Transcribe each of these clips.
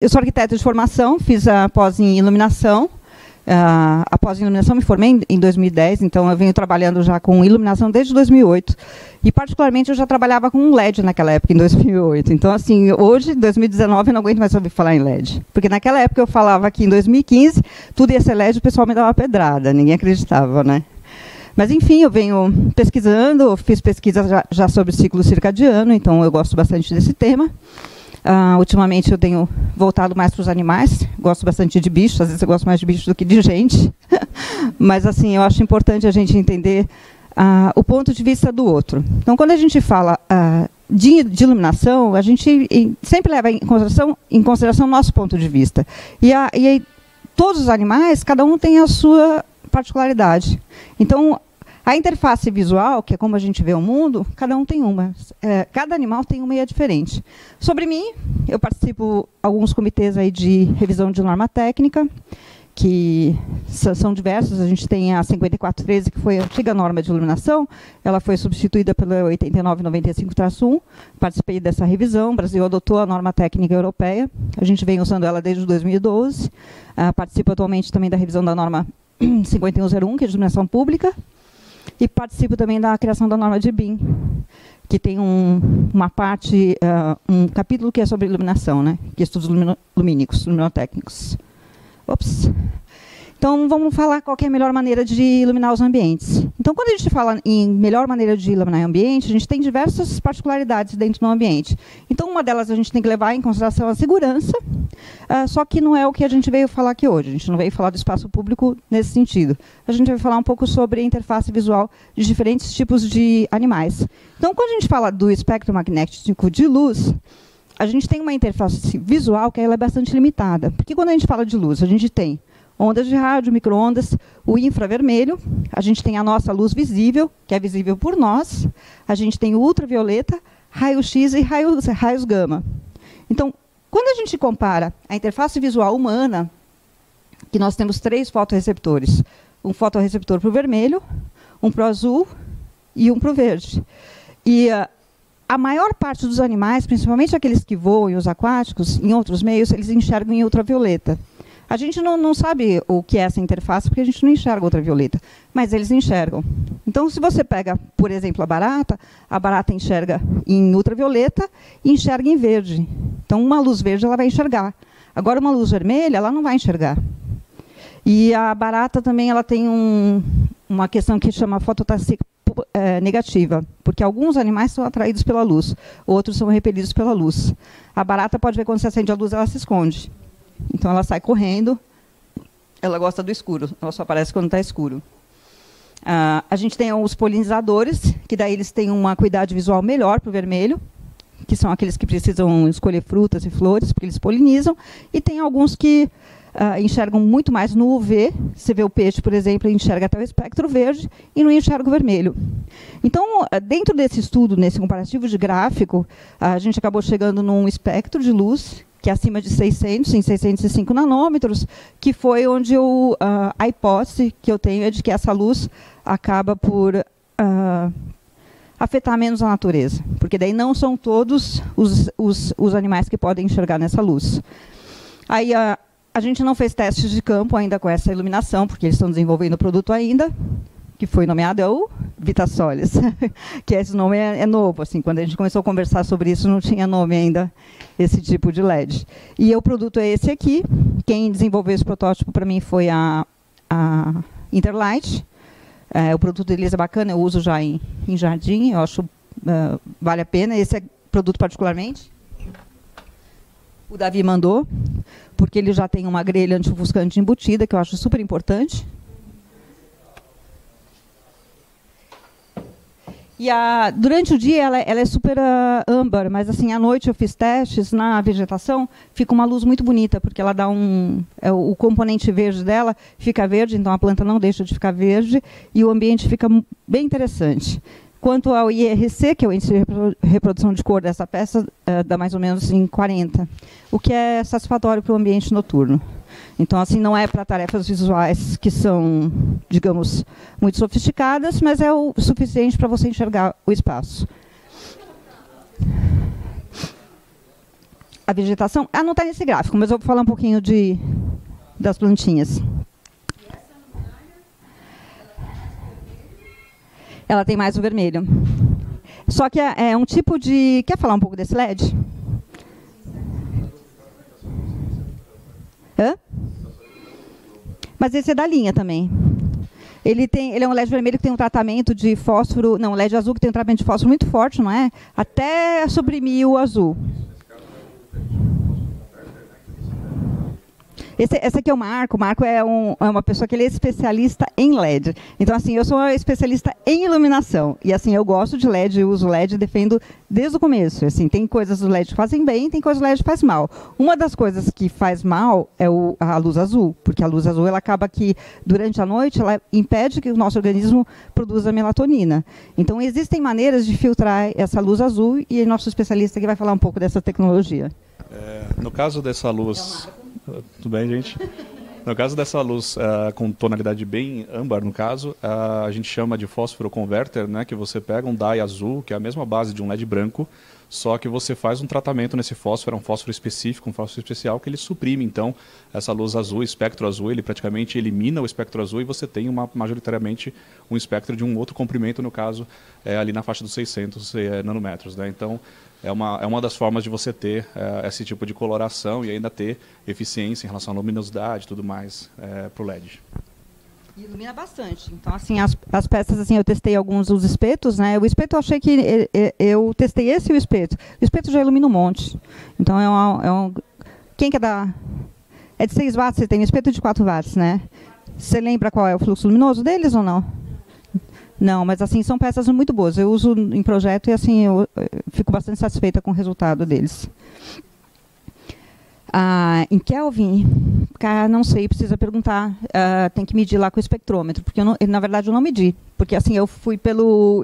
eu sou arquiteta de formação, fiz a pós em iluminação. A pós em iluminação me formei em 2010, então eu venho trabalhando já com iluminação desde 2008. E, particularmente, eu já trabalhava com LED naquela época, em 2008. Então, assim, hoje, em 2019, eu não aguento mais ouvir falar em LED. Porque naquela época eu falava que em 2015 tudo ia ser LED, o pessoal me dava pedrada, ninguém acreditava, né? Mas, enfim, eu venho pesquisando, fiz pesquisa já sobre ciclo circadiano, então eu gosto bastante desse tema. Ultimamente eu tenho voltado mais para os animais, gosto bastante de bichos, às vezes eu gosto mais de bichos do que de gente. Mas, assim, eu acho importante a gente entender o ponto de vista do outro. Então, quando a gente fala de iluminação, a gente sempre leva em consideração o nosso ponto de vista. E aí, todos os animais, cada um tem a sua particularidade. Então, a interface visual, que é como a gente vê o mundo, cada um tem uma. Cada animal tem uma e é diferente. Sobre mim, eu participo de alguns comitês aí de revisão de norma técnica, que são diversos. A gente tem a 5413, que foi a antiga norma de iluminação, ela foi substituída pela 8995-1. Participei dessa revisão, o Brasil adotou a norma técnica europeia, a gente vem usando ela desde 2012. Participo atualmente também da revisão da norma 5101, que é de iluminação pública, e participo também da criação da norma de BIM, que tem uma parte, um capítulo que é sobre iluminação, né? Que é estudos lumínicos, luminotécnicos. Ops. Então, vamos falar qual que é a melhor maneira de iluminar os ambientes. Então, quando a gente fala em melhor maneira de iluminar o ambiente, a gente tem diversas particularidades dentro do ambiente. Então, uma delas a gente tem que levar em consideração a segurança, só que não é o que a gente veio falar aqui hoje. A gente não veio falar do espaço público nesse sentido. A gente vai falar um pouco sobre a interface visual de diferentes tipos de animais. Então, quando a gente fala do espectro magnético de luz, a gente tem uma interface visual que ela é bastante limitada. Porque quando a gente fala de luz, a gente tem ondas de rádio, micro-ondas, o infravermelho, a gente tem a nossa luz visível, que é visível por nós, a gente tem o ultravioleta, raio-x e raios gama. Então, quando a gente compara a interface visual humana, que nós temos 3 fotorreceptores, um fotorreceptor para o vermelho, um para o azul e um para o verde. E a maior parte dos animais, principalmente aqueles que voam e os aquáticos, em outros meios, eles enxergam em ultravioleta. A gente não sabe o que é essa interface, porque a gente não enxerga ultravioleta, mas eles enxergam. Então, se você pega, por exemplo, a barata enxerga em ultravioleta e enxerga em verde. Então, uma luz verde ela vai enxergar. Agora, uma luz vermelha, ela não vai enxergar. E a barata também ela tem uma questão que chama fototaxia negativa, porque alguns animais são atraídos pela luz, outros são repelidos pela luz. A barata pode ver quando você acende a luz, ela se esconde. Então, ela sai correndo, ela gosta do escuro, ela só aparece quando está escuro. A gente tem os polinizadores, que daí eles têm uma acuidade visual melhor para o vermelho, que são aqueles que precisam escolher frutas e flores, porque eles polinizam, e tem alguns que enxergam muito mais no UV. Você vê o peixe, por exemplo, ele enxerga até o espectro verde e não enxerga o vermelho. Então, dentro desse estudo, nesse comparativo de gráfico, a gente acabou chegando num espectro de luz, que é acima de 600, em 605 nanômetros, que foi onde a hipótese que eu tenho é de que essa luz acaba por afetar menos a natureza, porque daí não são todos os animais que podem enxergar nessa luz. Aí a gente não fez testes de campo ainda com essa iluminação, porque eles estão desenvolvendo o produto ainda, que foi nomeado é o Vitasolis, que esse nome é novo. Assim, quando a gente começou a conversar sobre isso, não tinha nome ainda esse tipo de LED. E o produto é esse aqui. Quem desenvolveu esse protótipo para mim foi a Interlight. O produto deles é bacana, eu uso já em jardim, eu acho vale a pena. Esse produto particularmente o Davi mandou, porque ele já tem uma grelha anti-ofuscante embutida, que eu acho super importante. E durante o dia ela é super âmbar, mas assim, à noite eu fiz testes na vegetação, fica uma luz muito bonita, porque ela dá o componente verde dela fica verde, então a planta não deixa de ficar verde, e o ambiente fica bem interessante. Quanto ao IRC, que é o índice de reprodução de cor dessa peça, dá mais ou menos em 40, o que é satisfatório para o ambiente noturno. Então, assim, não é para tarefas visuais que são, digamos, muito sofisticadas, mas é o suficiente para você enxergar o espaço. A vegetação, não está nesse gráfico, mas eu vou falar um pouquinho das plantinhas. Ela tem mais o vermelho. Só que é um tipo de... Quer falar um pouco desse LED? Hã? Mas esse é da linha também. Ele é um LED vermelho que tem um tratamento de fósforo... Não, LED azul que tem um tratamento de fósforo muito forte, não é? Até suprimir o azul. Esse aqui é o Marco. O Marco é uma pessoa que ele é especialista em LED. Então, assim, eu sou uma especialista em iluminação. E, assim, eu gosto de LED, eu uso LED e defendo desde o começo. Assim, tem coisas do LED que fazem bem, tem coisas do LED que faz mal. Uma das coisas que faz mal é a luz azul. Porque a luz azul, ela acaba que, durante a noite, ela impede que o nosso organismo produza melatonina. Então, existem maneiras de filtrar essa luz azul e o nosso especialista aqui vai falar um pouco dessa tecnologia. No caso dessa luz... Tudo bem, gente? No caso dessa luz com tonalidade bem âmbar, no caso, a gente chama de fósforo converter, né, que você pega um dye azul, que é a mesma base de um LED branco, só que você faz um tratamento nesse fósforo, é um fósforo específico, um fósforo especial, que ele suprime, então, essa luz azul, espectro azul, ele praticamente elimina o espectro azul e você tem majoritariamente um espectro de um outro comprimento, no caso, ali na faixa dos 600 nanômetros, né? Então, é uma das formas de você ter esse tipo de coloração e ainda ter eficiência em relação à luminosidade e tudo mais para o LED. E ilumina bastante. Então, assim, as peças, assim, eu testei alguns dos espetos, né? O espeto eu achei que... Eu testei esse e o espeto. O espeto já ilumina um monte. Então, quem quer dar... É de 6 watts, você tem um espeto de 4 watts, né? Você lembra qual é o fluxo luminoso deles ou não? Não, mas assim, são peças muito boas. Eu uso em projeto e assim, eu fico bastante satisfeita com o resultado deles. Em Kelvin, não sei, precisa perguntar. Tem que medir lá com o espectrômetro, porque na verdade eu não medi. Porque assim, eu fui pelo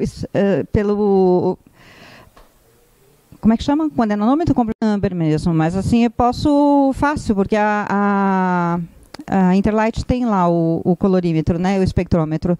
como é que chama? Quando é nanômetro, eu compro number mesmo. Mas assim, eu posso fácil, porque a Interlight tem lá o colorímetro, né, o espectrômetro.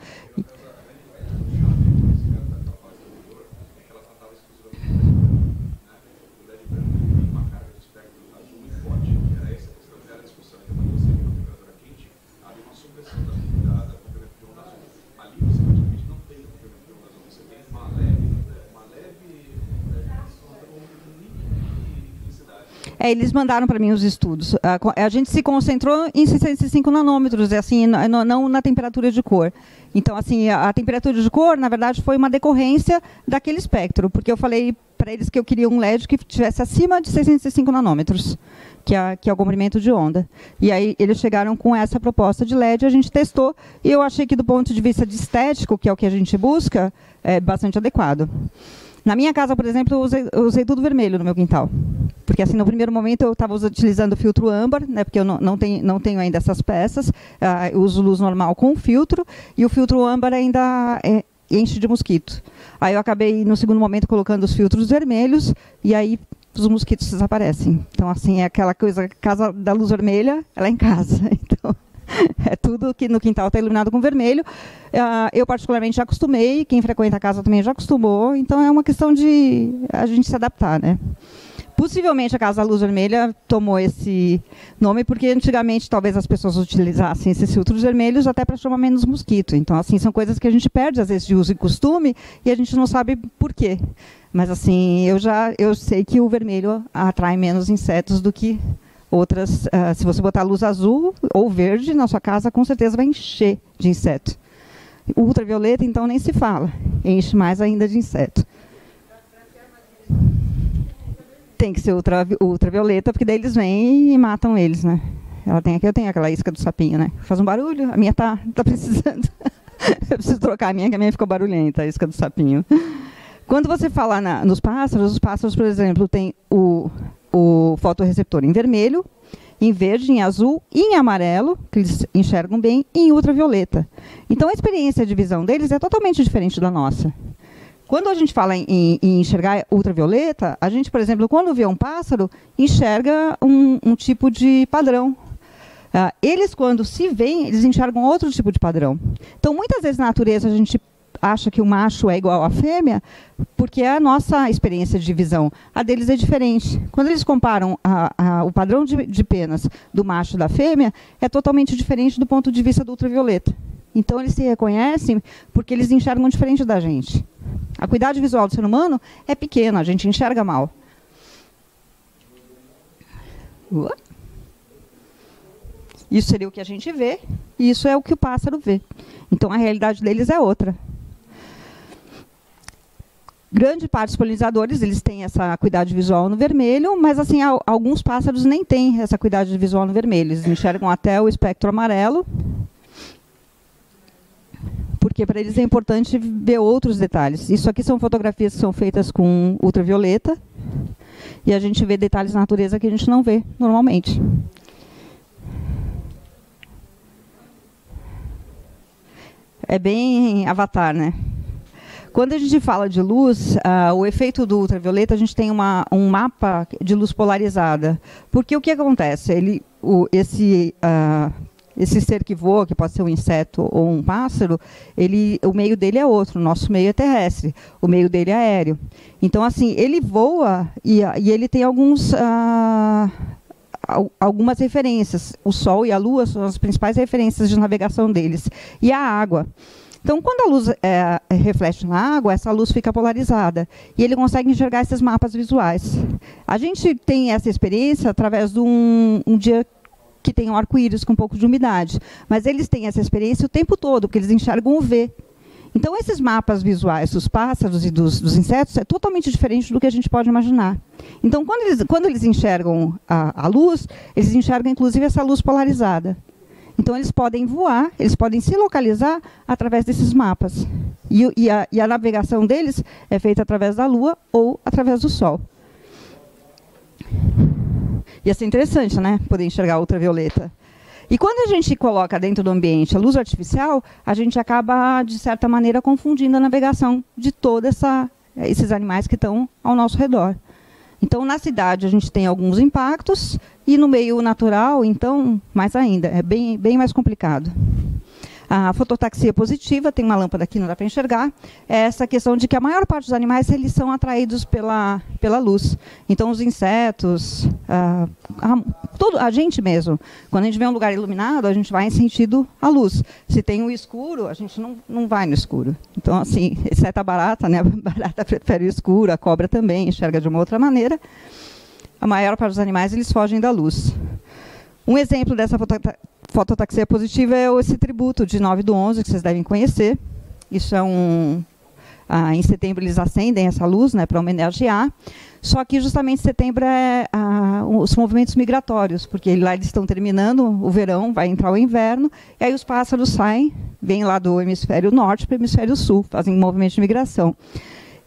Eles mandaram para mim os estudos. A gente se concentrou em 65 nanômetros, assim, não na temperatura de cor. Então, assim, a temperatura de cor, na verdade, foi uma decorrência daquele espectro, porque eu falei para eles que eu queria um LED que tivesse acima de 605 nanômetros, que é o comprimento de onda. E aí eles chegaram com essa proposta de LED, a gente testou, e eu achei que, do ponto de vista de estético, que é o que a gente busca, é bastante adequado. Na minha casa, por exemplo, eu usei tudo vermelho no meu quintal. Porque, assim, no primeiro momento eu estava utilizando o filtro âmbar, né, porque eu não tenho ainda essas peças. Eu uso luz normal com filtro, e o filtro âmbar ainda enche de mosquito. Aí eu acabei, no segundo momento, colocando os filtros vermelhos, e aí os mosquitos desaparecem. Então, assim, é aquela coisa, casa da luz vermelha, ela é em casa. Então, é tudo que no quintal está iluminado com vermelho. Eu, particularmente, já acostumei, quem frequenta a casa também já acostumou, então é uma questão de a gente se adaptar, né? Possivelmente a Casa da Luz Vermelha tomou esse nome porque antigamente talvez as pessoas utilizassem esses filtros vermelhos até para chamar menos mosquito. Então, assim, são coisas que a gente perde às vezes de uso e costume e a gente não sabe por quê. Mas, assim, eu sei que o vermelho atrai menos insetos do que outras. Se você botar luz azul ou verde na sua casa, com certeza vai encher de inseto. O ultravioleta, então, nem se fala. Enche mais ainda de inseto. Tem que ser ultravioleta, porque daí eles vêm e matam eles, né? Eu tenho aquela isca do sapinho, né? Faz um barulho, a minha tá precisando. Eu preciso trocar a minha, que a minha ficou barulhenta, a isca do sapinho. Quando você fala nos pássaros, os pássaros, por exemplo, tem o fotorreceptor em vermelho, em verde, em azul e em amarelo, que eles enxergam bem, e em ultravioleta. Então, a experiência de visão deles é totalmente diferente da nossa. Quando a gente fala em enxergar ultravioleta, a gente, por exemplo, quando vê um pássaro, enxerga um tipo de padrão. Eles, quando se veem, eles enxergam outro tipo de padrão. Então, muitas vezes na natureza, a gente acha que o macho é igual à fêmea, porque é a nossa experiência de visão. A deles é diferente. Quando eles comparam o padrão de penas do macho e da fêmea, é totalmente diferente do ponto de vista do ultravioleta. Então, eles se reconhecem porque eles enxergam diferente da gente. A acuidade visual do ser humano é pequena, a gente enxerga mal. Isso seria o que a gente vê, e isso é o que o pássaro vê. Então, a realidade deles é outra. Grande parte dos polinizadores, eles têm essa acuidade visual no vermelho, mas assim, alguns pássaros nem têm essa acuidade visual no vermelho. Eles enxergam até o espectro amarelo, porque para eles é importante ver outros detalhes. Isso aqui são fotografias que são feitas com ultravioleta, e a gente vê detalhes na natureza que a gente não vê normalmente. É bem Avatar, né? Quando a gente fala de luz, o efeito do ultravioleta, a gente tem um mapa de luz polarizada. Porque o que acontece? Esse ser que voa, que pode ser um inseto ou um pássaro, o meio dele é outro, o nosso meio é terrestre, o meio dele é aéreo. Então, assim, ele voa e ele tem algumas referências. O Sol e a Lua são as principais referências de navegação deles. E a água. Então, quando a luz reflete na água, essa luz fica polarizada. E ele consegue enxergar esses mapas visuais. A gente tem essa experiência através de um dia que tem um arco-íris com um pouco de umidade. Mas eles têm essa experiência o tempo todo, porque eles enxergam o V. Então, esses mapas visuais dos pássaros e dos insetos é totalmente diferente do que a gente pode imaginar. Então, quando eles enxergam a luz, eles enxergam, inclusive, essa luz polarizada. Então, eles podem voar, eles podem se localizar através desses mapas. E a navegação deles é feita através da Lua ou através do Sol. Ia ser interessante, né? Poder enxergar a ultravioleta. E quando a gente coloca dentro do ambiente a luz artificial, a gente acaba, de certa maneira, confundindo a navegação de todos esses animais que estão ao nosso redor. Então, na cidade, a gente tem alguns impactos, e no meio natural, então, mais ainda, é bem mais complicado. A fototaxia positiva, tem uma lâmpada aqui, não dá para enxergar, é essa questão de que a maior parte dos animais eles são atraídos pela luz. Então, os insetos, a gente mesmo, quando a gente vê um lugar iluminado, a gente vai em sentido à luz. Se tem o escuro, a gente não vai no escuro. Então, assim, exceto a barata, né? A barata prefere o escuro, a cobra também enxerga de uma outra maneira. A maior parte dos animais eles fogem da luz. Um exemplo dessa fototaxia positiva é esse tributo de 9/11, que vocês devem conhecer. Isso é em setembro eles acendem essa luz, né, para homenagear. Só que justamente setembro é os movimentos migratórios, porque lá eles estão terminando o verão, vai entrar o inverno, e aí os pássaros saem, vêm lá do hemisfério norte para o hemisfério sul, fazem um movimento de migração.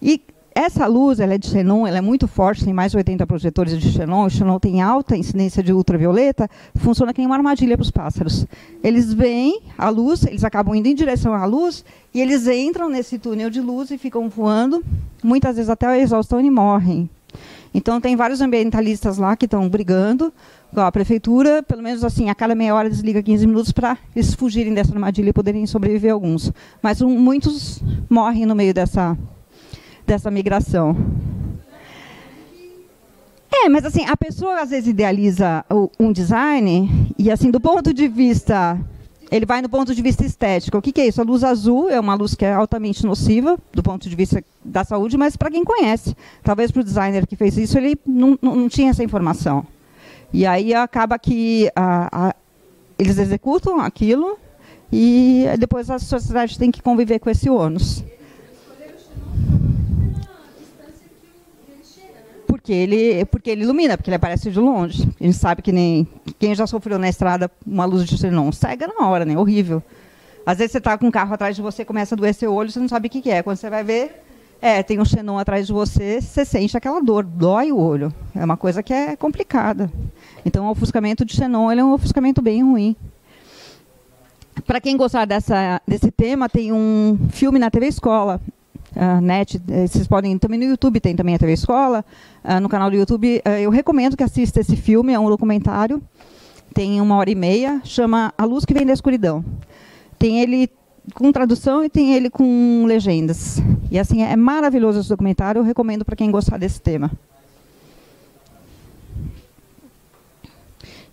E essa luz, ela é de xenon, ela é muito forte, tem mais de 80 projetores de xenon, o xenon tem alta incidência de ultravioleta, funciona como uma armadilha para os pássaros. Eles veem a luz, eles acabam indo em direção à luz, e eles entram nesse túnel de luz e ficam voando, muitas vezes até a exaustão e morrem. Então, tem vários ambientalistas lá que estão brigando com a prefeitura, pelo menos assim, a cada meia hora desliga 15 minutos para eles fugirem dessa armadilha e poderem sobreviver alguns. Mas muitos morrem no meio dessa migração. Mas assim, a pessoa às vezes idealiza um design e assim, do ponto de vista, ele vai no ponto de vista estético. O que é isso? A luz azul é uma luz que é altamente nociva do ponto de vista da saúde, mas para quem conhece. Talvez para o designer que fez isso, ele não tinha essa informação. E aí acaba que eles executam aquilo e depois a sociedade tem que conviver com esse ônus. Porque ele ilumina, porque ele aparece de longe. A gente sabe que nem quem já sofreu na estrada uma luz de xenon cega na hora, né? Horrível. Às vezes você está com um carro atrás de você, começa a doer seu olho, você não sabe o que é. Quando você vai ver, tem um xenon atrás de você, você sente aquela dor, dói o olho. É uma coisa que é complicada. Então, o ofuscamento de xenon ele é um ofuscamento bem ruim. Para quem gostar desse tema, tem um filme na TV Escola. Vocês podem também no YouTube, tem também a TV Escola, no canal do YouTube. Eu recomendo que assista esse filme, é um documentário, tem 1h30, chama A Luz que Vem da Escuridão. Tem ele com tradução e tem ele com legendas. E assim, é maravilhoso esse documentário, eu recomendo para quem gostar desse tema.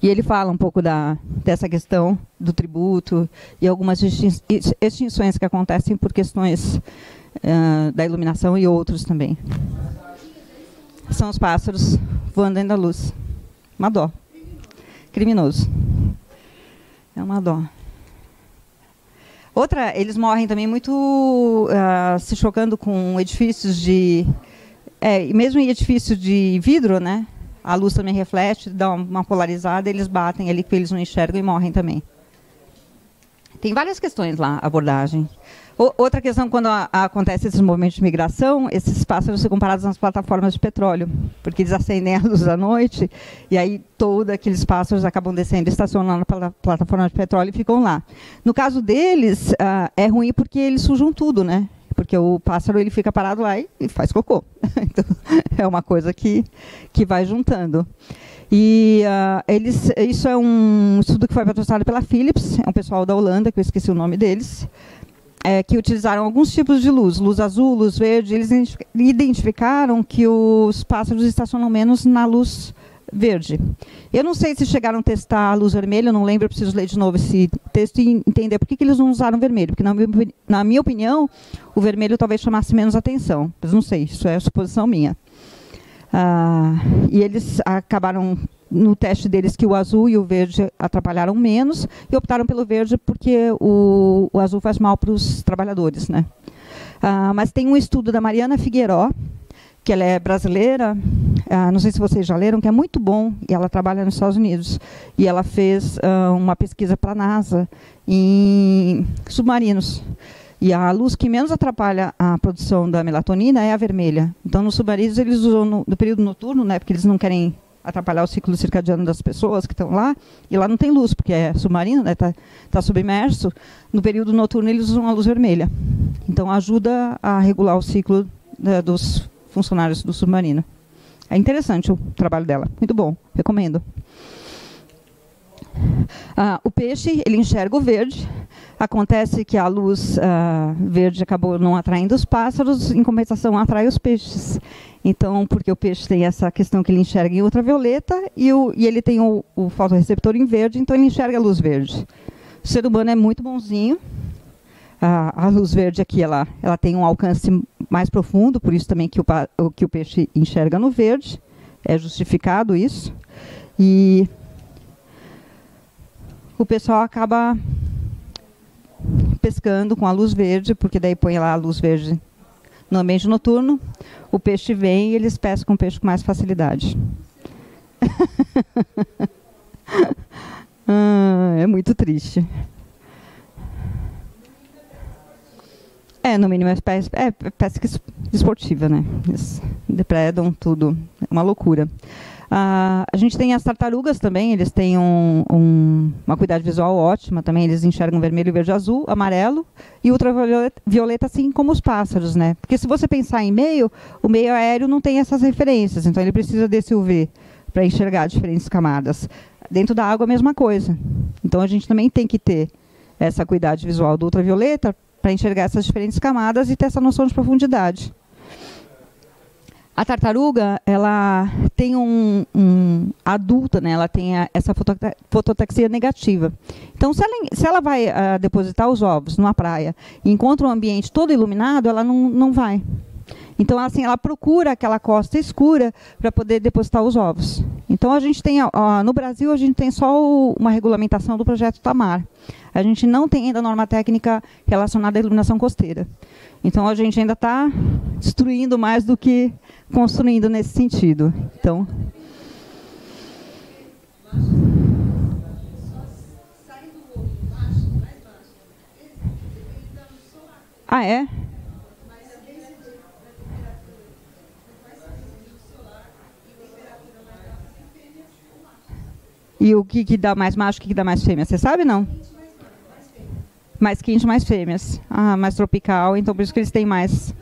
E ele fala um pouco dessa questão do tributo e algumas extinções que acontecem por questões da iluminação e outros também. São os pássaros voando dentro da luz. Uma dó. Criminoso. É uma dó. Outra, eles morrem também muito se chocando com edifícios de... mesmo em edifícios de vidro, né? A luz também reflete, dá uma polarizada, eles batem ali que eles não enxergam e morrem também. Tem várias questões lá, abordagem. Outra questão, quando acontece esses movimentos de migração, esses pássaros são comparados nas plataformas de petróleo, porque eles acendem a luz à noite, e aí todos aqueles pássaros acabam descendo, estacionando na plataforma de petróleo e ficam lá. No caso deles, é ruim porque eles sujam tudo, né? Porque o pássaro ele fica parado lá e faz cocô. Então, é uma coisa que vai juntando. E isso é um estudo que foi patrocinado pela Philips, é um pessoal da Holanda, que eu esqueci o nome deles, que utilizaram alguns tipos de luz azul, luz verde. Eles identificaram que os pássaros estacionam menos na luz verde. Eu não sei se chegaram a testar a luz vermelha, eu não lembro, eu preciso ler de novo esse texto e entender por que eles não usaram vermelho, porque na minha opinião, o vermelho talvez chamasse menos atenção, mas não sei, isso é suposição minha. E eles acabaram, no teste deles, que o azul e o verde atrapalharam menos, e optaram pelo verde porque o azul faz mal para os trabalhadores, né? Mas tem um estudo da Mariana Figueiró, que ela é brasileira, não sei se vocês já leram, que é muito bom, e ela trabalha nos Estados Unidos. E ela fez uma pesquisa para a NASA em submarinos. E a luz que menos atrapalha a produção da melatonina é a vermelha. Então, nos submarinos, eles usam no período noturno, né, porque eles não querem atrapalhar o ciclo circadiano das pessoas que estão lá, e lá não tem luz, porque é submarino, né, tá submerso. No período noturno, eles usam a luz vermelha. Então, ajuda a regular o ciclo dos funcionários do submarino. É interessante o trabalho dela, muito bom, recomendo. O peixe, ele enxerga o verde. Acontece que a luz verde acabou não atraindo os pássaros, em compensação atrai os peixes. Então, porque o peixe tem essa questão que ele enxerga em ultravioleta e ele tem o fotorreceptor em verde, então ele enxerga a luz verde. O ser humano é muito bonzinho. A luz verde aqui, ela tem um alcance mais profundo, por isso também que o peixe enxerga no verde. É justificado isso. E o pessoal acaba pescando com a luz verde, porque daí põe lá a luz verde no ambiente noturno, o peixe vem e eles pescam o peixe com mais facilidade. É muito triste. No mínimo é pesca esportiva, né? Eles depredam tudo. É uma loucura. A gente tem as tartarugas também, eles têm uma acuidade visual ótima também, eles enxergam vermelho, verde, azul, amarelo e ultravioleta, assim como os pássaros, né? Porque se você pensar em meio, o meio aéreo não tem essas referências, então ele precisa desse UV para enxergar diferentes camadas. Dentro da água, a mesma coisa. Então a gente também tem que ter essa acuidade visual do ultravioleta para enxergar essas diferentes camadas e ter essa noção de profundidade. A tartaruga, ela tem adulta, né? Ela tem essa fototaxia negativa. Então, se ela vai depositar os ovos numa praia e encontra um ambiente todo iluminado, ela não vai. Então, assim, ela procura aquela costa escura para poder depositar os ovos. Então, a gente tem, no Brasil, a gente tem só uma regulamentação do projeto Tamar. A gente não tem ainda norma técnica relacionada à iluminação costeira. Então, a gente ainda está destruindo mais do que construindo nesse sentido. Então, é? E o que dá mais macho, o que dá mais fêmea? Você sabe, não? Mais quente, mais fêmeas. Mais tropical, então por isso que eles têm mais.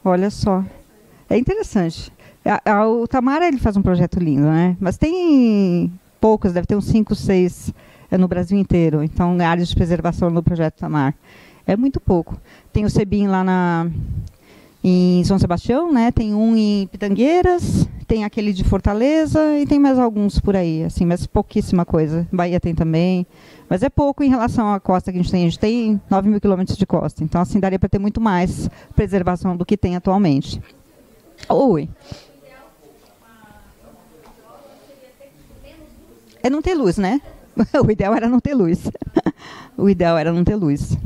Olha só. É interessante. O Tamar ele faz um projeto lindo, né? Mas tem poucos, deve ter uns 5, 6 no Brasil inteiro. Então, áreas de preservação no projeto Tamar. É muito pouco. Tem o CEBIM lá em São Sebastião, né? Tem um em Pitangueiras, tem aquele de Fortaleza e tem mais alguns por aí, assim, mas pouquíssima coisa. Bahia tem também, mas é pouco em relação à costa que a gente tem. A gente tem 9.000 quilômetros de costa, então assim daria para ter muito mais preservação do que tem atualmente. Oi. É não ter luz, né? O ideal era não ter luz. O ideal era não ter luz.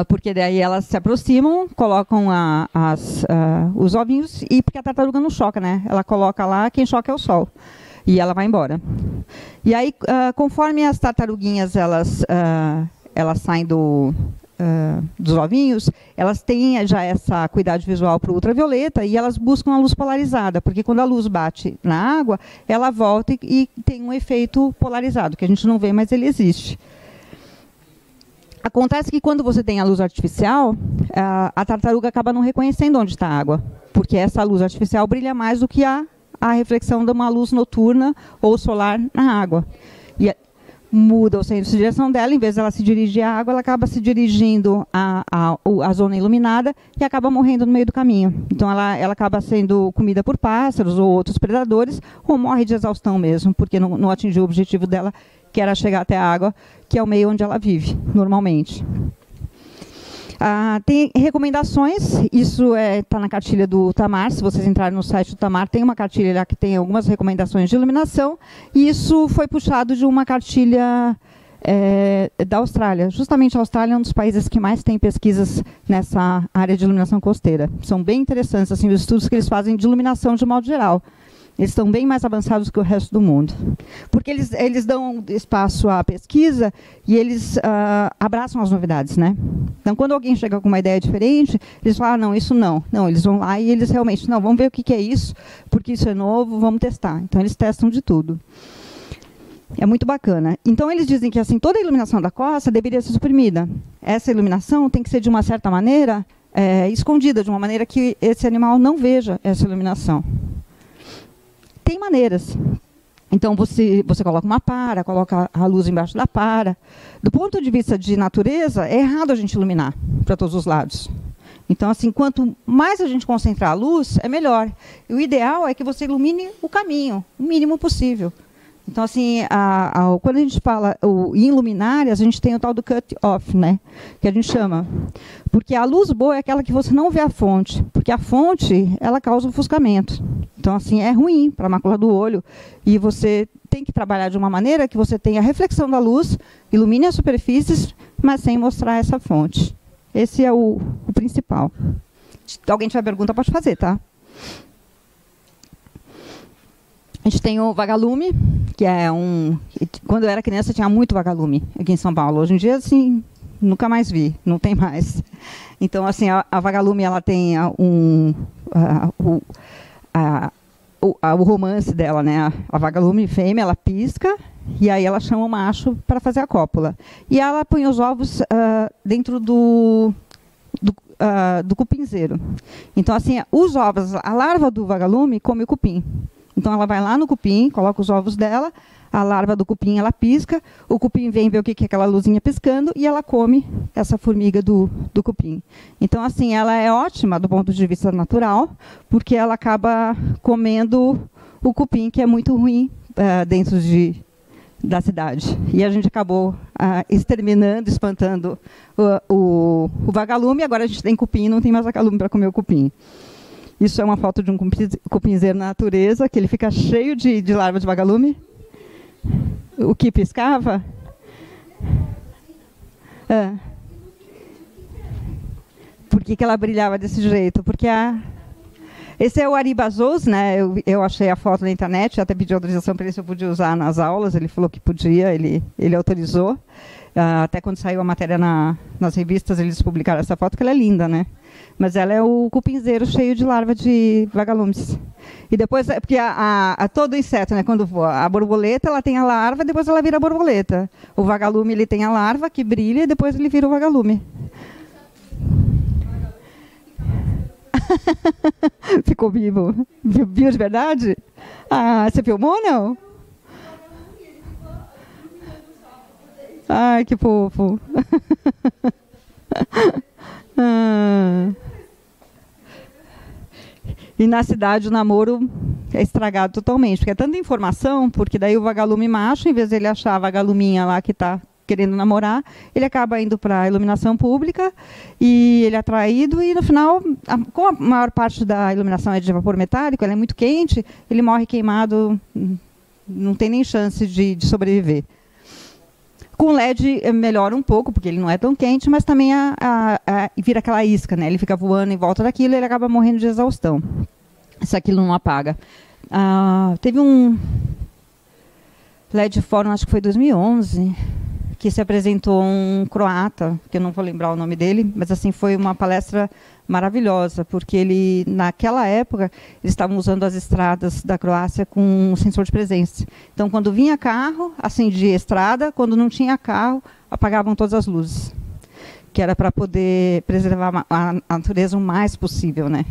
Porque daí elas se aproximam, colocam os ovinhos, e porque a tartaruga não choca, né? Ela coloca lá, quem choca é o sol. E ela vai embora. E aí, conforme as tartaruguinhas elas saem dos ovinhos, elas têm já essa cuidado visual para o ultravioleta e elas buscam a luz polarizada, porque quando a luz bate na água, ela volta e tem um efeito polarizado, que a gente não vê, mas ele existe. Acontece que quando você tem a luz artificial, a tartaruga acaba não reconhecendo onde está a água, porque essa luz artificial brilha mais do que a reflexão de uma luz noturna ou solar na água. E muda o centro de direção dela, em vez dela se dirigir à água, ela acaba se dirigindo à zona iluminada e acaba morrendo no meio do caminho. Então ela acaba sendo comida por pássaros ou outros predadores, ou morre de exaustão mesmo, porque não atingiu o objetivo dela, que era chegar até a água, que é o meio onde ela vive, normalmente. Tem recomendações, isso está na cartilha do Tamar. Se vocês entrarem no site do Tamar, tem uma cartilha lá que tem algumas recomendações de iluminação, e isso foi puxado de uma cartilha da Austrália. Justamente a Austrália é um dos países que mais tem pesquisas nessa área de iluminação costeira. São bem interessantes assim, os estudos que eles fazem de iluminação de modo geral. Eles estão bem mais avançados que o resto do mundo. Porque eles dão espaço à pesquisa e eles abraçam as novidades, né? Então, quando alguém chega com uma ideia diferente, eles falam, não, isso não. Não, eles vão lá e eles realmente, não, vamos ver o que é isso, porque isso é novo, vamos testar. Então, eles testam de tudo. É muito bacana. Então, eles dizem que assim, toda a iluminação da costa deveria ser suprimida. Essa iluminação tem que ser, de uma certa maneira, escondida, de uma maneira que esse animal não veja essa iluminação. Tem maneiras. Então, você coloca uma para, coloca a luz embaixo da para. Do ponto de vista de natureza, é errado a gente iluminar para todos os lados. Então, assim, quanto mais a gente concentrar a luz, é melhor. E o ideal é que você ilumine o caminho, o mínimo possível. Então, assim, quando a gente fala em luminárias, a gente tem o tal do cut-off, né? Que a gente chama. Porque a luz boa é aquela que você não vê a fonte. Porque a fonte, ela causa ofuscamento. Então, assim, é ruim para a mácula do olho. E você tem que trabalhar de uma maneira que você tenha a reflexão da luz, ilumine as superfícies, mas sem mostrar essa fonte. Esse é o principal. Se alguém tiver pergunta, pode fazer, tá? A gente tem o vagalume, que é quando eu era criança, tinha muito vagalume aqui em São Paulo. Hoje em dia, assim, nunca mais vi, não tem mais. Então, assim, a vagalume, ela tem o romance dela, né? A vagalume fêmea, ela pisca e aí ela chama o macho para fazer a cópula. E ela põe os ovos dentro do cupinzeiro. Então, assim, os ovos, a larva do vagalume come o cupim. Então, ela vai lá no cupim, coloca os ovos dela, a larva do cupim, ela pisca, o cupim vem ver o que é aquela luzinha piscando e ela come essa formiga do cupim. Então, assim, ela é ótima do ponto de vista natural, porque ela acaba comendo o cupim, que é muito ruim dentro da cidade. E a gente acabou exterminando, espantando o vagalume, agora a gente tem cupim, não tem mais vagalume para comer o cupim. Isso é uma foto de um cupinzeiro na natureza, que ele fica cheio de larva de vagalume. O que piscava? Por que ela brilhava desse jeito? Porque esse é o Aribazos, né? Eu achei a foto na internet, até pedi autorização para ele se eu podia usar nas aulas. Ele falou que podia, ele autorizou. Até quando saiu a matéria nas revistas, eles publicaram essa foto, que ela é linda, né? Mas ela é o cupinzeiro cheio de larva de vagalumes. E depois, porque todo inseto, né, quando voa, a borboleta, ela tem a larva, depois ela vira borboleta. O vagalume, ele tem a larva que brilha e depois ele vira o vagalume. Ficou vivo. Viu de verdade? Ah, você filmou, não? Ai, que fofo. E na cidade o namoro é estragado totalmente, porque é tanta informação, porque daí o vagalume macho, em vez de ele achar a vagaluminha lá que está querendo namorar, ele acaba indo para a iluminação pública e ele é atraído e no final, como a maior parte da iluminação é de vapor metálico, ela é muito quente, ele morre queimado, não tem nem chance de sobreviver. Com LED melhora um pouco, porque ele não é tão quente, mas também vira aquela isca, né? Ele fica voando em volta daquilo e ele acaba morrendo de exaustão, se aquilo não apaga. Teve um LED Fórum, acho que foi 2011, que se apresentou um croata, que eu não vou lembrar o nome dele, mas assim foi uma palestra maravilhosa, porque ele, naquela época, eles estavam usando as estradas da Croácia com um sensor de presença. Então, quando vinha carro, acendia a estrada, quando não tinha carro, apagavam todas as luzes, que era para poder preservar a natureza o mais possível, né?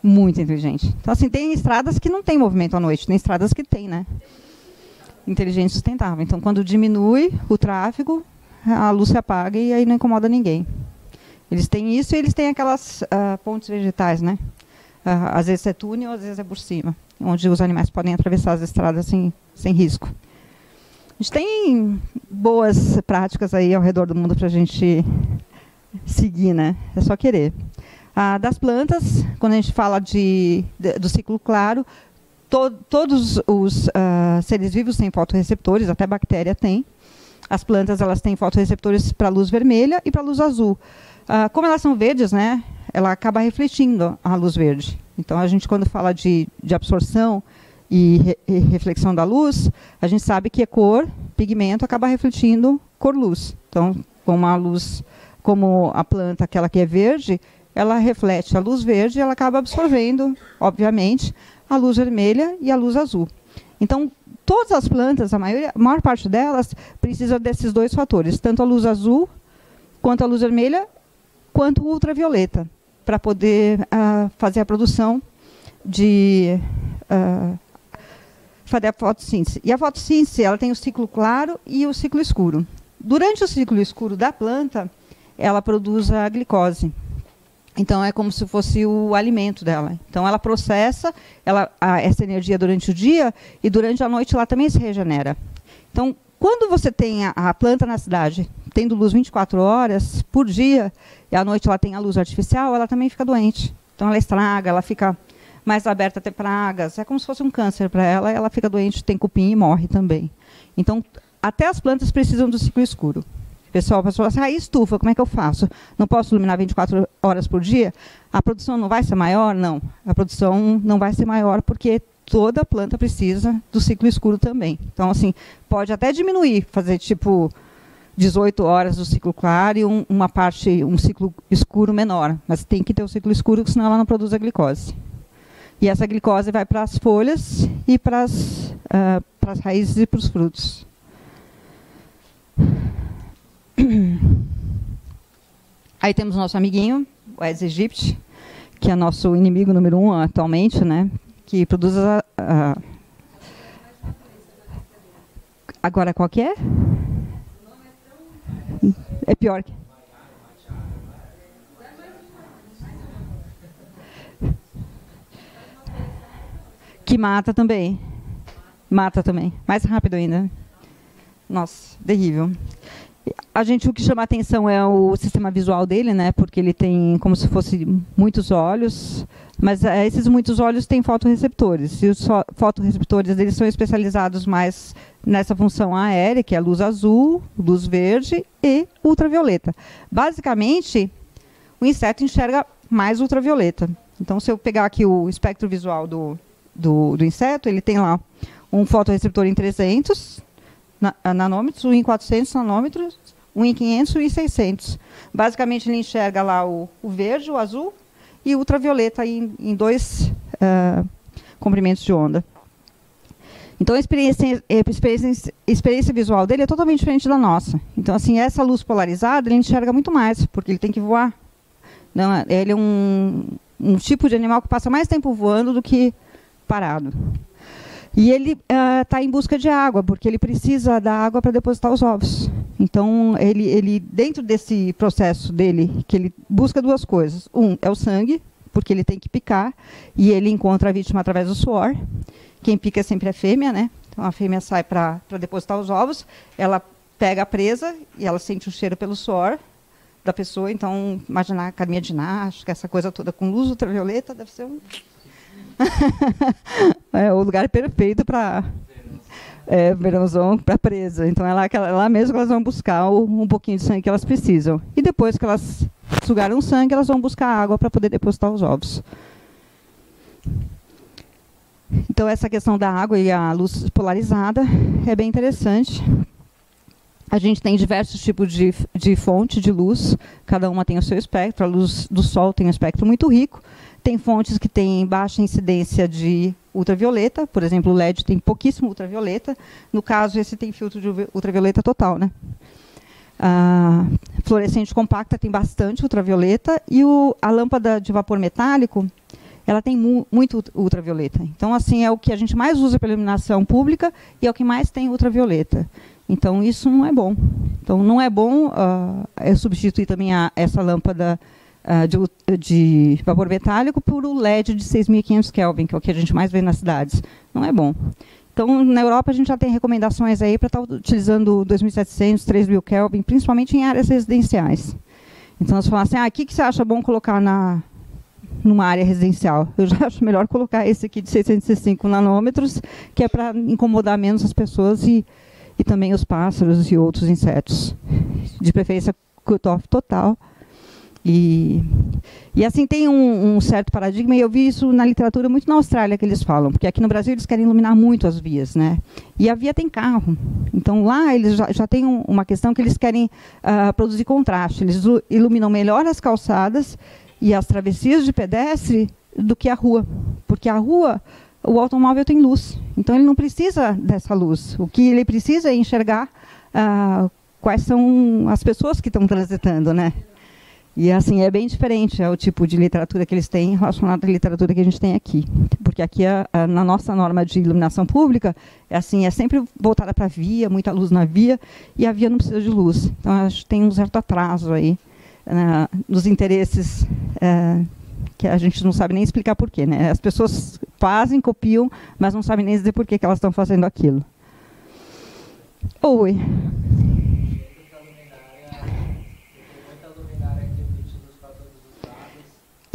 Muito inteligente. Então, assim, tem estradas que não tem movimento à noite, tem estradas que tem, né? Inteligente e sustentável. Então, quando diminui o tráfego, a luz se apaga e aí não incomoda ninguém. Eles têm isso e eles têm aquelas pontes vegetais, né? Às vezes é túnel, às vezes é por cima, onde os animais podem atravessar as estradas sem risco. A gente tem boas práticas aí ao redor do mundo para a gente seguir, né? É só querer. Das plantas, quando a gente fala do ciclo claro, todos os seres vivos têm fotorreceptores, até bactéria tem. As plantas elas têm fotorreceptores para luz vermelha e para luz azul. Como elas são verdes, né, ela acaba refletindo a luz verde. Então, a gente, quando fala de absorção e reflexão da luz, a gente sabe que a cor, pigmento, acaba refletindo cor-luz. Então, como a planta, aquela que é verde, ela reflete a luz verde e ela acaba absorvendo, obviamente, a luz vermelha e a luz azul. Então, todas as plantas, a maior parte delas, precisa desses dois fatores, tanto a luz azul, quanto a luz vermelha, quanto o ultravioleta, para poder fazer a produção fazer a fotossíntese. E a fotossíntese ela tem o ciclo claro e o ciclo escuro. Durante o ciclo escuro da planta, ela produz a glicose. Então, é como se fosse o alimento dela. Então, ela processa essa energia durante o dia e durante a noite ela também se regenera. Então, quando você tem a planta na cidade, tendo luz 24 horas por dia, e à noite ela tem a luz artificial, ela também fica doente. Então, ela estraga, ela fica mais aberta a ter pragas. É como se fosse um câncer para ela, ela fica doente, tem cupim e morre também. Então, até as plantas precisam do ciclo escuro. Pessoal, a pessoa fala assim, estufa, como é que eu faço? Não posso iluminar 24 horas por dia? A produção não vai ser maior? Não. A produção não vai ser maior porque toda planta precisa do ciclo escuro também. Então, assim, pode até diminuir, fazer tipo 18 horas do ciclo claro e um ciclo escuro menor. Mas tem que ter o ciclo escuro, senão ela não produz a glicose. E essa glicose vai para as folhas e para as raízes e para os frutos. Aí temos o nosso amiguinho, o Aedes aegypti, que é nosso inimigo número 1 atualmente, né? Que produz Agora, qual que é? É pior que... Que mata também. Mata também. Mais rápido ainda. Nossa, terrível. O que chama a atenção é o sistema visual dele, né? Porque ele tem como se fosse muitos olhos, mas esses muitos olhos têm fotorreceptores. E os fotorreceptores deles são especializados mais nessa função aérea, que é a luz azul, luz verde e ultravioleta. Basicamente, o inseto enxerga mais ultravioleta. Então, se eu pegar aqui o espectro visual do inseto, ele tem lá um fotorreceptor em 300 nanômetros, um em 400 nanômetros, um em 500 e um em 600. Basicamente, ele enxerga lá o verde, o azul e o ultravioleta em dois comprimentos de onda. Então, a experiência visual dele é totalmente diferente da nossa. Então, assim, essa luz polarizada, ele enxerga muito mais, porque ele tem que voar. Não, ele é um um tipo de animal que passa mais tempo voando do que parado. E ele está em busca de água, porque ele precisa da água para depositar os ovos. Então, ele, dentro desse processo dele, que ele busca duas coisas. Um é o sangue, porque ele tem que picar, e ele encontra a vítima através do suor. Quem pica sempre é fêmea, né? Então, a fêmea sai para depositar os ovos, ela pega a presa e ela sente o cheiro pelo suor da pessoa. Então, imaginar a academia de ginástica, essa coisa toda com luz ultravioleta, deve ser um... é o lugar perfeito para verãozão, para presa. Então, é lá mesmo que elas vão buscar um pouquinho de sangue que elas precisam. E depois que elas sugaram o sangue, elas vão buscar água para poder depositar os ovos. Então, essa questão da água e a luz polarizada é bem interessante. A gente tem diversos tipos de fonte de luz, cada uma tem o seu espectro. A luz do sol tem um espectro muito rico. Tem fontes que têm baixa incidência de ultravioleta, por exemplo, o LED tem pouquíssimo ultravioleta. No caso, esse tem filtro de ultravioleta total, né? A fluorescente compacta tem bastante ultravioleta e a lâmpada de vapor metálico, ela tem muito ultravioleta. Então, assim, é o que a gente mais usa para iluminação pública e é o que mais tem ultravioleta. Então, isso não é bom. Então, não é bom substituir também essa lâmpada de vapor metálico por o LED de 6.500 Kelvin, que é o que a gente mais vê nas cidades. Não é bom. Então, na Europa, a gente já tem recomendações aí para estar utilizando 2.700, 3.000 Kelvin, principalmente em áreas residenciais. Então, eles falam assim, o que você acha bom colocar numa área residencial? Eu já acho melhor colocar esse aqui de 605 nanômetros, que é para incomodar menos as pessoas e também os pássaros e outros insetos. De preferência, cut-off total. E assim, tem um certo paradigma, e eu vi isso na literatura muito na Austrália, que eles falam, porque aqui no Brasil eles querem iluminar muito as vias, né? E a via tem carro. Então, lá eles já têm uma questão que eles querem produzir contraste. Eles iluminam melhor as calçadas e as travessias de pedestre do que a rua. Porque a rua, o automóvel tem luz. Então, ele não precisa dessa luz. O que ele precisa é enxergar quais são as pessoas que estão transitando, né? E, assim, é bem diferente o tipo de literatura que eles têm relacionado à literatura que a gente tem aqui. Porque aqui, na nossa norma de iluminação pública, é sempre voltada para a via, muita luz na via, e a via não precisa de luz. Então, acho que tem um certo atraso aí nos interesses, que a gente não sabe nem explicar por quê, né? As pessoas fazem, copiam, mas não sabem nem dizer por que elas estão fazendo aquilo. Oi.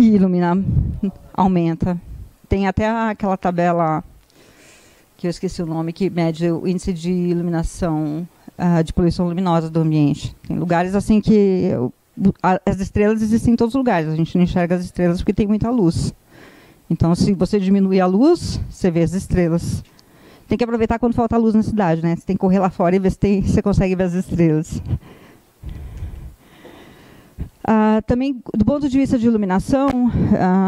E iluminar, aumenta. Tem até aquela tabela, que eu esqueci o nome, que mede o índice de iluminação de poluição luminosa do ambiente. Tem lugares assim que as estrelas existem em todos os lugares. A gente não enxerga as estrelas porque tem muita luz. Então, se você diminuir a luz, você vê as estrelas. Tem que aproveitar quando falta luz na cidade, né? Você tem que correr lá fora e ver se você consegue ver as estrelas. Também, do ponto de vista de iluminação,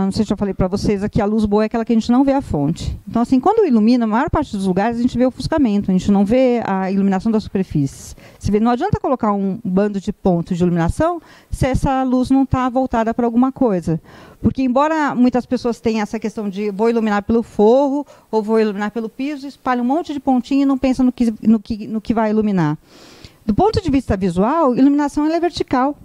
não sei se eu já falei para vocês aqui, a luz boa é aquela que a gente não vê a fonte. Então, assim, quando ilumina, a maior parte dos lugares, a gente vê o ofuscamento, a gente não vê a iluminação das superfícies. Você vê, não adianta colocar um bando de pontos de iluminação se essa luz não está voltada para alguma coisa. Porque, embora muitas pessoas tenham essa questão de vou iluminar pelo forro ou vou iluminar pelo piso, espalha um monte de pontinho e não pensa no que vai iluminar. Do ponto de vista visual, iluminação ela é vertical.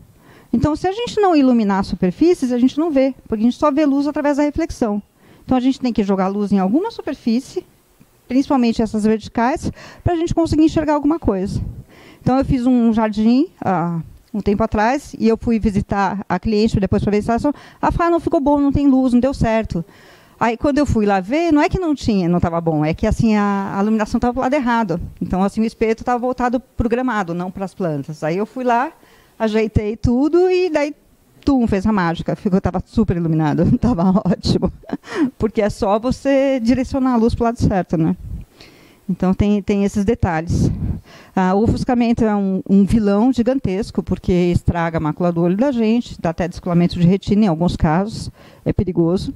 Então, se a gente não iluminar as superfícies, a gente não vê, porque a gente só vê luz através da reflexão. Então, a gente tem que jogar luz em alguma superfície, principalmente essas verticais, para a gente conseguir enxergar alguma coisa. Então, eu fiz um jardim um tempo atrás, e eu fui visitar a cliente depois para ver a instalação. Ela falou, não ficou bom, não tem luz, não deu certo. Aí, quando eu fui lá ver, não é que não estava bom, é que assim, a iluminação estava do lado errado. Então, assim, o espeto estava voltado para o gramado, não para as plantas. Aí, eu fui lá, ajeitei tudo e daí fez a mágica. Estava super iluminado, estava ótimo. Porque é só você direcionar a luz para o lado certo, né? Então, tem esses detalhes. O ofuscamento é um vilão gigantesco, porque estraga a mácula do olho da gente, dá até descolamento de retina em alguns casos, é perigoso.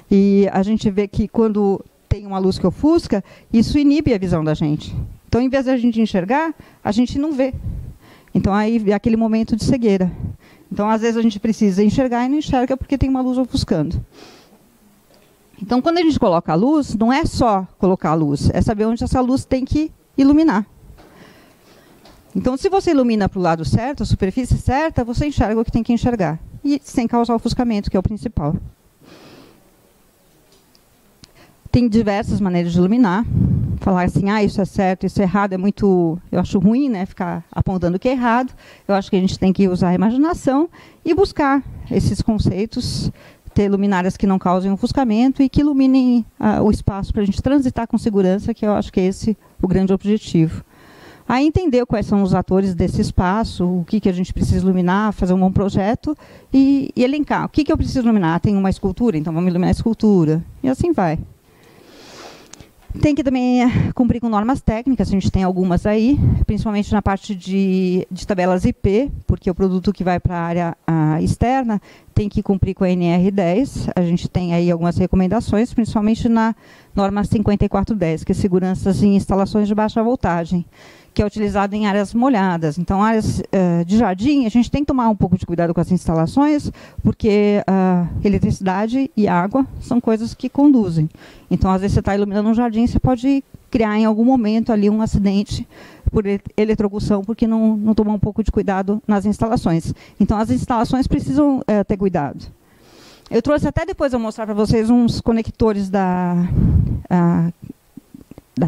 E a gente vê que quando tem uma luz que ofusca, isso inibe a visão da gente. Então, em vez de a gente enxergar, a gente não vê. Então, aí é aquele momento de cegueira. Então, às vezes, a gente precisa enxergar e não enxerga porque tem uma luz ofuscando. Então, quando a gente coloca a luz, não é só colocar a luz, é saber onde essa luz tem que iluminar. Então, se você ilumina para o lado certo, a superfície certa, você enxerga o que tem que enxergar. E sem causar ofuscamento, que é o principal. Tem diversas maneiras de iluminar. Falar assim, isso é certo, isso é errado, é muito... Eu acho ruim, né, ficar apontando o que é errado. Eu acho que a gente tem que usar a imaginação e buscar esses conceitos, ter luminárias que não causem ofuscamento e que iluminem o espaço para a gente transitar com segurança, que eu acho que é esse o grande objetivo. Aí entender quais são os atores desse espaço, o que a gente precisa iluminar, fazer um bom projeto e elencar. O que eu preciso iluminar? Tem uma escultura, então vamos iluminar a escultura. E assim vai. Tem que também cumprir com normas técnicas, a gente tem algumas aí, principalmente na parte de tabelas IP, porque o produto que vai para a área externa tem que cumprir com a NR10. A gente tem aí algumas recomendações, principalmente na norma 5410, que é seguranças em instalações de baixa voltagem, que é utilizado em áreas molhadas. Então, áreas de jardim, a gente tem que tomar um pouco de cuidado com as instalações, porque eletricidade e água são coisas que conduzem. Então, às vezes, você está iluminando um jardim, você pode criar em algum momento ali um acidente por eletrocução, porque não tomou um pouco de cuidado nas instalações. Então, as instalações precisam ter cuidado. Eu trouxe até depois, eu vou mostrar para vocês uns conectores da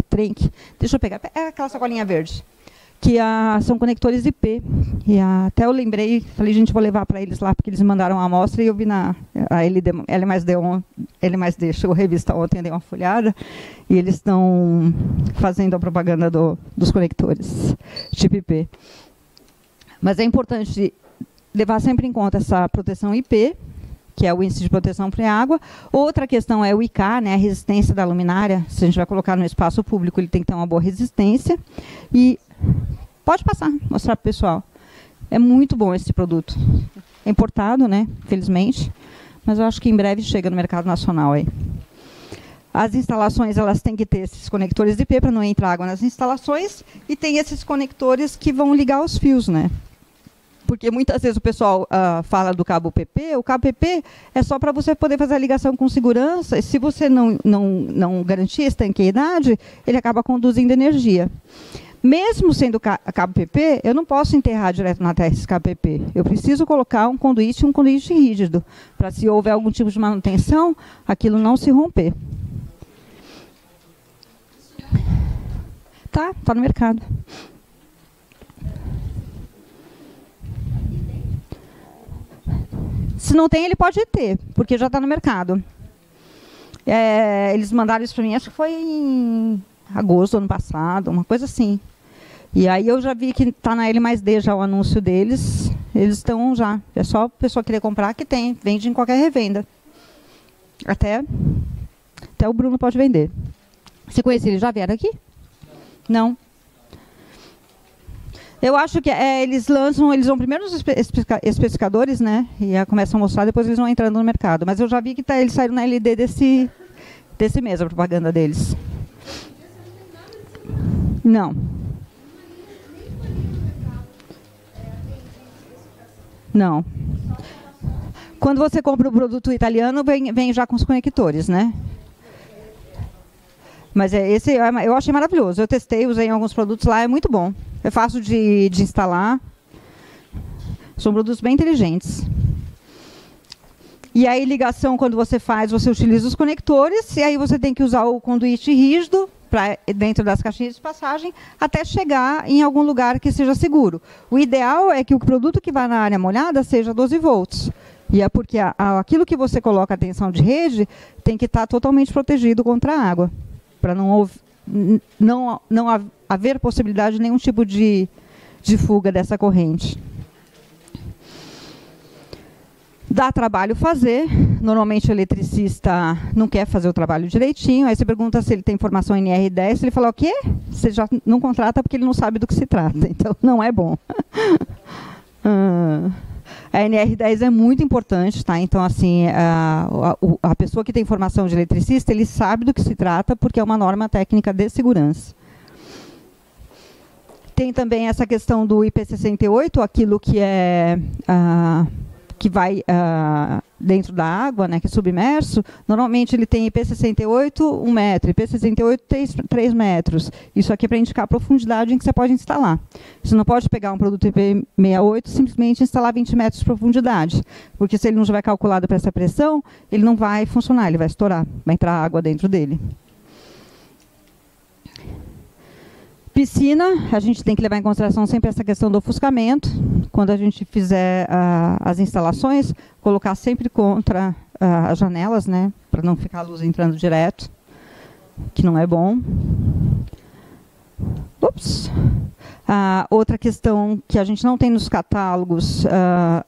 Trenk. Deixa eu pegar. É aquela sacolinha verde. Que são conectores IP. E até eu lembrei, falei, gente, vou levar para eles lá, porque eles mandaram a amostra e eu vi na L+D, chegou a revista ontem, eu dei uma folhada, e eles estão fazendo a propaganda dos conectores tipo IP. Mas é importante levar sempre em conta essa proteção IP, que é o índice de proteção para a água. Outra questão é o IK, né, a resistência da luminária. Se a gente vai colocar no espaço público, ele tem que ter uma boa resistência. E pode passar, mostrar para o pessoal. É muito bom esse produto. É importado, né, felizmente, mas eu acho que em breve chega no mercado nacional aí. As instalações, elas têm que ter esses conectores IP para não entrar água nas instalações, e tem esses conectores que vão ligar os fios, né? Porque muitas vezes o pessoal fala do cabo PP. O cabo PP é só para você poder fazer a ligação com segurança. E se você não garantir a estanqueidade, ele acaba conduzindo energia. Mesmo sendo cabo PP, eu não posso enterrar direto na terra esse cabo PP. Eu preciso colocar um conduíte rígido, para se houver algum tipo de manutenção, aquilo não se romper. Tá no mercado. Se não tem, ele pode ter, porque já está no mercado. Eles mandaram isso para mim, acho que foi em agosto do ano passado, uma coisa assim. E aí eu já vi que está na L+D já o anúncio deles. Eles estão já. É só a pessoa querer comprar que tem. Vende em qualquer revenda. Até o Bruno pode vender. Você conhece eles? Já vieram aqui? Não. Eu acho que eles vão primeiro nos especificadores, né? E começam a mostrar, depois eles vão entrando no mercado. Mas eu já vi que eles saíram na LD desse mês, a propaganda deles. Não. Não. Quando você compra o produto italiano, vem já com os conectores, né? Mas esse eu achei maravilhoso. Eu testei, usei em alguns produtos lá, é muito bom. É fácil de instalar. São produtos bem inteligentes. E aí, ligação, quando você faz, você utiliza os conectores, e aí você tem que usar o conduíte rígido dentro das caixinhas de passagem, até chegar em algum lugar que seja seguro. O ideal é que o produto que vai na área molhada seja 12 volts. E é porque aquilo que você coloca a tensão de rede tem que estar totalmente protegido contra a água, para não haver possibilidade de nenhum tipo de fuga dessa corrente. Dá trabalho fazer. Normalmente o eletricista não quer fazer o trabalho direitinho. Aí você pergunta se ele tem formação em NR10. Ele fala, o quê? Você já não contrata porque ele não sabe do que se trata. Então, não é bom. A NR10 é muito importante, tá? Então, assim, a pessoa que tem formação de eletricista, ele sabe do que se trata, porque é uma norma técnica de segurança. Tem também essa questão do IP68, aquilo que é que vai dentro da água, né, que é submerso. Normalmente ele tem IP68 1 metro, IP68 3 metros. Isso aqui é para indicar a profundidade em que você pode instalar. Você não pode pegar um produto IP68 e simplesmente instalar 20 metros de profundidade, porque se ele não tiver calculado para essa pressão, ele não vai funcionar, ele vai estourar, vai entrar água dentro dele. Piscina, a gente tem que levar em consideração sempre essa questão do ofuscamento. Quando a gente fizer as instalações, colocar sempre contra as janelas, né, para não ficar a luz entrando direto, que não é bom. Ups. Outra questão que a gente não tem nos catálogos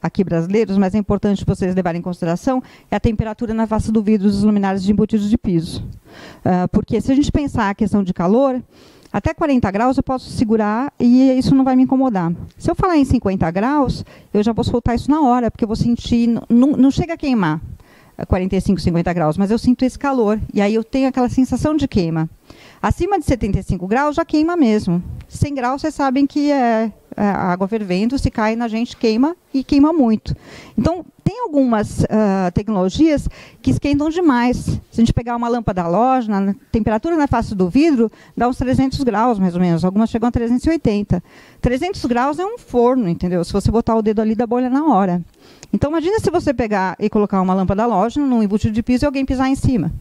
aqui brasileiros, mas é importante vocês levarem em consideração, é a temperatura na face do vidro dos luminários de embutidos de piso. Porque se a gente pensar a questão de calor, até 40 graus eu posso segurar e isso não vai me incomodar. Se eu falar em 50 graus, eu já vou soltar isso na hora, porque eu vou sentir, não chega a queimar 45, 50 graus, mas eu sinto esse calor, e aí eu tenho aquela sensação de queima. Acima de 75 graus já queima mesmo. 100 graus vocês sabem que é a água fervendo, se cai na gente queima e queima muito. Então, tem algumas tecnologias que esquentam demais. Se a gente pegar uma lâmpada halógena, a temperatura na face do vidro dá uns 300 graus, mais ou menos. Algumas chegam a 380. 300 graus é um forno, entendeu? Se você botar o dedo ali, dá bolha na hora. Então, imagina se você pegar e colocar uma lâmpada halógena num embutido de piso e alguém pisar em cima.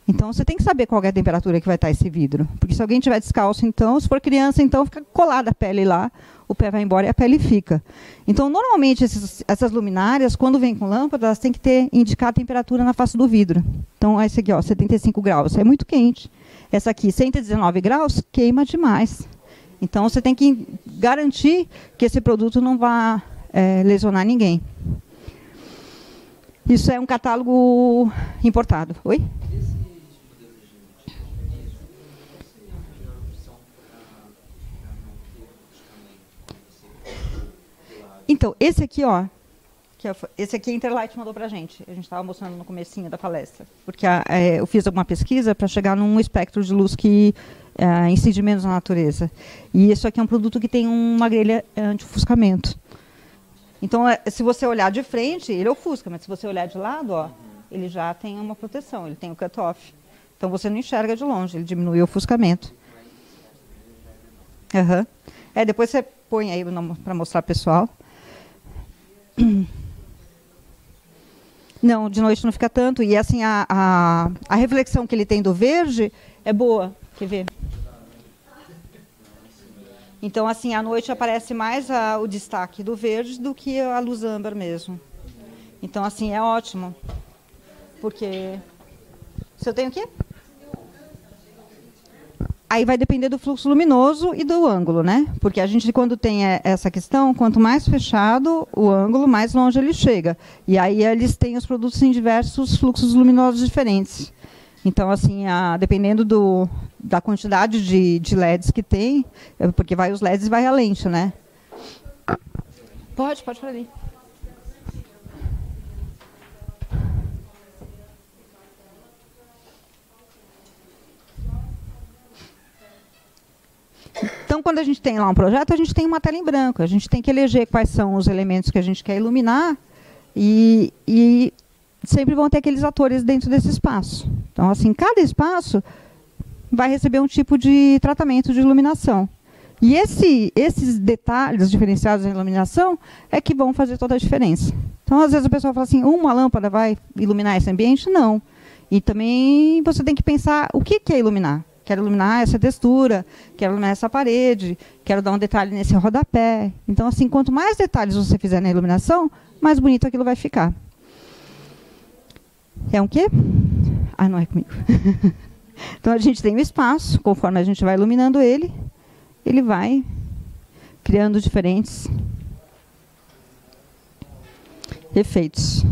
Então, você tem que saber qual é a temperatura que vai estar esse vidro. Porque se alguém estiver descalço, então, se for criança, então, fica colada a pele lá, o pé vai embora e a pele fica. Então, normalmente, essas luminárias, quando vêm com lâmpada, elas têm que indicar a temperatura na face do vidro. Então, essa aqui, ó, 75 graus, é muito quente. Essa aqui, 119 graus, queima demais. Então, você tem que garantir que esse produto não vá lesionar ninguém. Isso é um catálogo importado. Oi? Então, esse aqui, ó, esse aqui a Interlight mandou para a gente. A gente estava mostrando no comecinho da palestra. Porque eu fiz alguma pesquisa para chegar num espectro de luz que incide menos na natureza. E isso aqui é um produto que tem uma grelha anti-ofuscamento. Então, se você olhar de frente, ele ofusca. Mas se você olhar de lado, ó, ele já tem uma proteção, ele tem o cut-off. Então, você não enxerga de longe, ele diminui o ofuscamento. Uhum. Depois você põe aí para mostrar para o pessoal. Não, de noite não fica tanto. E assim, a reflexão que ele tem do verde é boa. Quer ver? Então, assim, à noite aparece mais o destaque do verde do que a luz âmbar mesmo. Então, assim, é ótimo. Porque... Se eu tenho o quê? Aí vai depender do fluxo luminoso e do ângulo, né? Porque a gente, quando tem essa questão, quanto mais fechado o ângulo, mais longe ele chega. E aí eles têm os produtos em diversos fluxos luminosos diferentes. Então, assim, dependendo da quantidade de LEDs que tem, porque vai os LEDs e vai a lente, né? Pode para ali. Então, quando a gente tem lá um projeto, a gente tem uma tela em branco. A gente tem que eleger quais são os elementos que a gente quer iluminar e sempre vão ter aqueles atores dentro desse espaço. Então, assim, cada espaço vai receber um tipo de tratamento de iluminação. E esses detalhes diferenciados na iluminação é que vão fazer toda a diferença. Então, às vezes, a pessoa fala assim, uma lâmpada vai iluminar esse ambiente? Não. E também você tem que pensar o que é iluminar. Quero iluminar essa textura, quero iluminar essa parede, quero dar um detalhe nesse rodapé. Então, assim, quanto mais detalhes você fizer na iluminação, mais bonito aquilo vai ficar. É um quê? Ah, não é comigo. Então, a gente tem um espaço, conforme a gente vai iluminando ele vai criando diferentes efeitos.